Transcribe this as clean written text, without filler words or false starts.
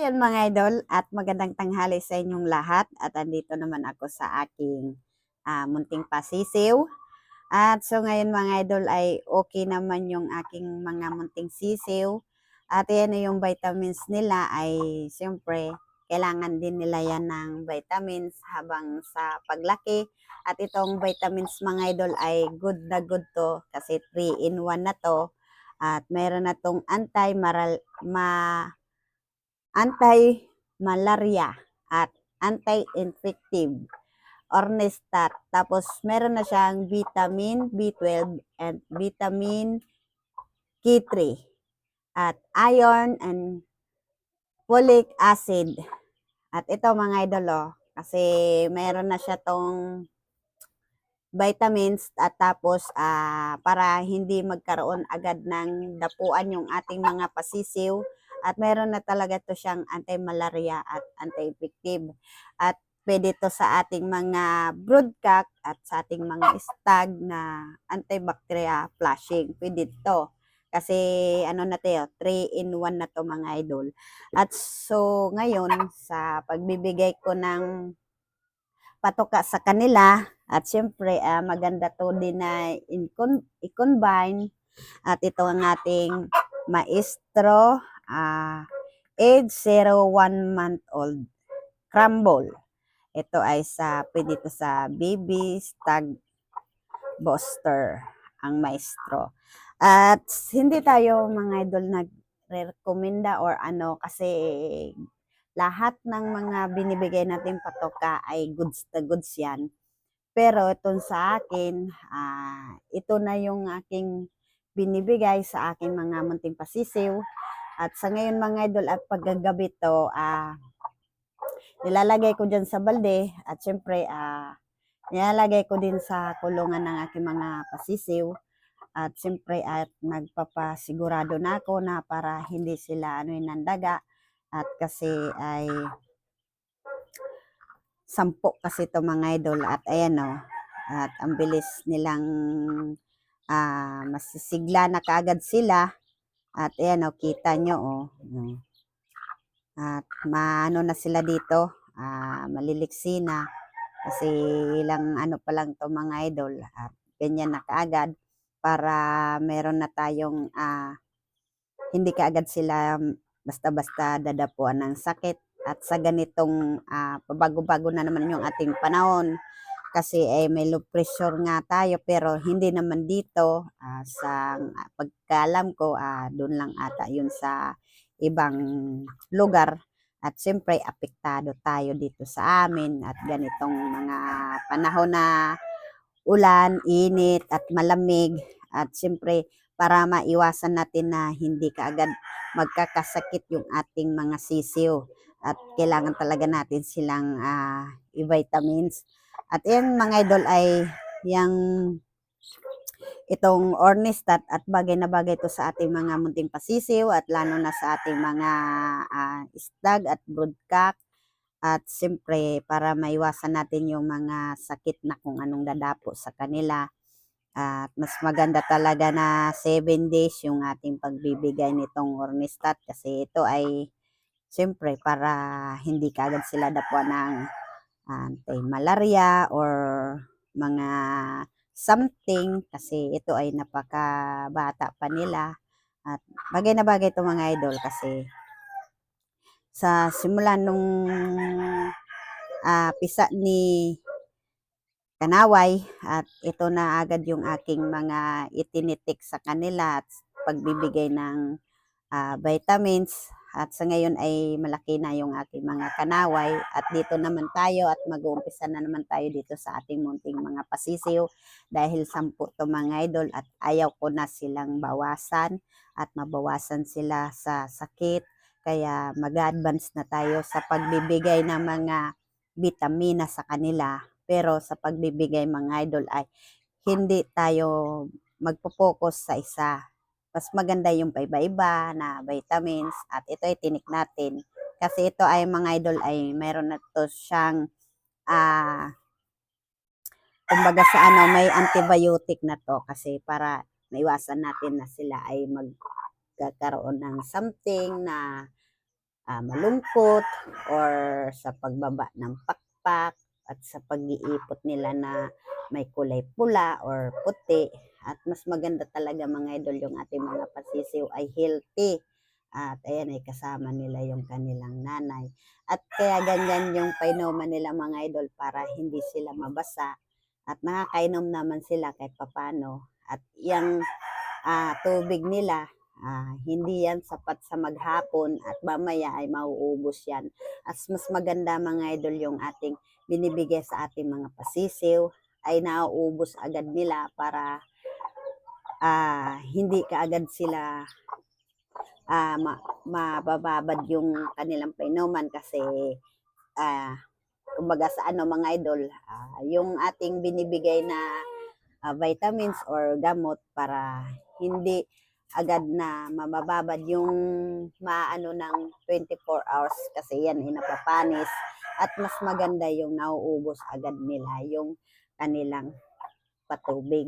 Ayun mga idol at magandang tanghali sa inyong lahat at andito naman ako sa aking munting pasisiw. At so ngayon mga idol ay okay naman yung aking mga munting sisiw. At yan yung vitamins nila ay siyempre kailangan din nila yan ng vitamins habang sa paglaki. At itong vitamins mga idol ay good na good to kasi 3 in 1 na to. At meron na tong anti-malaria at anti-infective Ornistat. Tapos meron na siyang vitamin B12 and vitamin K3 at iron and folic acid. At ito mga idolo, kasi meron na siya tong vitamins at tapos para hindi magkaroon agad ng dapuan yung ating mga pasisiw at meron na talaga to siyang anti-malaria at anti-infective at pwede to sa ating mga broodcock at sa ating mga stag na antibacteria flushing. Pwede to. Kasi ano na tayo, 3 in 1 na to mga idol. At so ngayon sa pagbibigay ko ng patoka sa kanila at syempre maganda to din na i-combine at ito ang ating maestro age 0 1 month old crumble. Ito ay pwede ito sa baby stag booster ang maestro. At hindi tayo mga idol nagre-recommenda or ano kasi lahat ng mga binibigay natin patoka ay goods na goods yan. Pero itong sa akin, ito na yung aking binibigay sa aking mga munting pasisiw. At sa ngayon mga idol at paggagabi to, nilalagay ko dyan sa balde at syempre nilalagay ko din sa kulungan ng aking mga pasisiw. At syempre at nagpapasigurado na ako na para hindi sila ng daga. At kasi ay 10 kasi ito mga idol at ayan o. At ang bilis nilang masisigla na kaagad sila. At ayan o, kita nyo o. At maano na sila dito, maliliksi na. Kasi ilang ano pa lang to mga idol. At ganyan na kaagad para meron na tayong hindi kaagad sila basta-basta dadapuan ng sakit. At sa ganitong pabago-bago na naman yung ating panahon kasi may low pressure nga tayo pero hindi naman dito sa pagkalam ko doon lang ata yun sa ibang lugar at siyempre apektado tayo dito sa amin at ganitong mga panahon na ulan, init at malamig at siyempre para maiwasan natin na hindi kaagad magkakasakit yung ating mga sisiw at kailangan talaga natin silang i-vitamins. At yan mga idol ay yung itong Ornistat at bagay na bagay to sa ating mga munting pasisiw at lalo na sa ating mga stag at broodcock. At siyempre para maiwasan natin yung mga sakit na kung anong dadapo sa kanila. At mas maganda talaga na 7 days yung ating pagbibigay nitong Ornistat kasi ito ay siyempre para hindi kaagad sila dapuan ng anti-malaria or mga something kasi ito ay napakabata pa nila. At bagay na bagay ito mga idol kasi sa simula nung pisa ni Kanaway at ito na agad yung aking mga itinitik sa kanila at pagbibigay ng vitamins at sa ngayon ay malaki na yung aking mga kanaway at dito naman tayo at mag-uumpisa na naman tayo dito sa ating munting mga pasisiw dahil 10 to mga idol at ayaw ko na silang bawasan at mabawasan sila sa sakit kaya mag-advance na tayo sa pagbibigay ng mga vitamina sa kanila pero sa pagbibigay mga idol ay hindi tayo magpo-focus sa isa. Mas maganda yung paiba-iba na vitamins at ito ay tinik natin. Kasi ito ay mga idol ay mayroon na to siyang kumbaga sa may antibiotic na to kasi para maiwasan natin na sila ay magkakaroon ng something na malungkot or sa pagbaba ng pakpak at sa pag-iipot nila na may kulay pula or puti. At mas maganda talaga mga idol yung ating mga pasisiw ay healthy. At ayan ay kasama nila yung kanilang nanay. At kaya ganyan yung painuman nila mga idol para hindi sila mabasa. At nakakainom naman sila kahit papano. At yung tubig nila, hindi yan sapat sa maghapon at mamaya ay mauubos yan. At mas maganda mga idol yung ating binibigay sa ating mga pasisiw ay nauubos agad nila para hindi kaagad sila mabababad yung kanilang painuman kasi kumbaga sa mga idol, yung ating binibigay na vitamins or gamot para hindi agad na mabababad yung maano ng 24 hours kasi yan ay napapanis at mas maganda yung nauubos agad nila yung kanilang patubig.